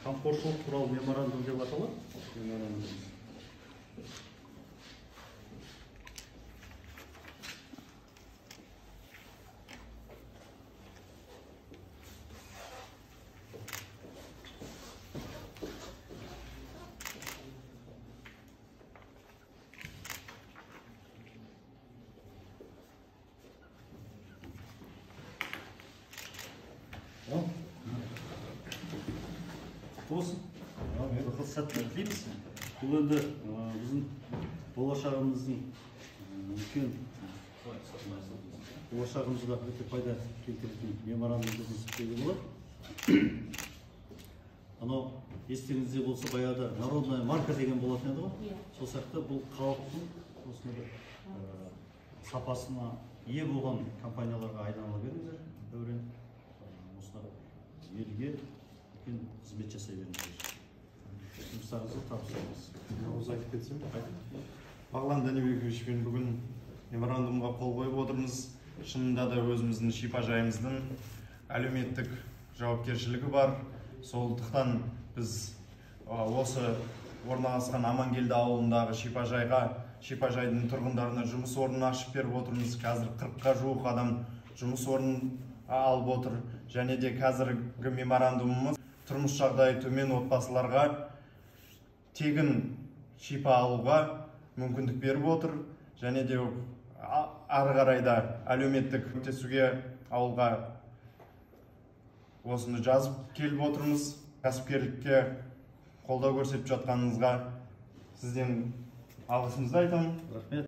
Қамқоршылық туралы меморандум деп аталады. Меморандум. Olsun. Bakıl sәттілік тілейміз. Бұл енді біздің болашағымыздың үлкен болашағымызға өте пайда келтіретін меморандум деп есептеуге болады. Анау естеріңізде болса баяғыда народная марка деген болатын еді ғой. Сол сияқты бұл халықтың осындай сапасына ие болған компанияларға айнала беріңіздер. Дәурен осылар елге қызмет жасай беріңіздер. Жұмыстарыңызды тапсырамыз. Ауыз айтып кетсем. Бағлан Данибековичпен бүгін меморандумға қол қойып отырмыз. Шынында да өзіміздің шипажайымыздың әлеуметтік жауапкершілігі бар. Сондықтан біз осы орналасқан Амангелді ауылындағы шипажайдың тұрғындарына жұмыс орнын ашып беріп отырмыз. Қазір 40-қа жуық адам жұмыс орнын алып отыр. Және де қазіргі меморандумымыз тұрмыс жағдайы төмен отбасыларға тегін шипа алуға мүмкіндік беріп отыр. Және де ары қарайда әлеуметтік көмектесуге ауылға осыны жазып келіп отырмыз. Кәсіпкерлікке қолдау көрсетіп жатқаныңызға сізден алғысымызды айтамын. Рахмет.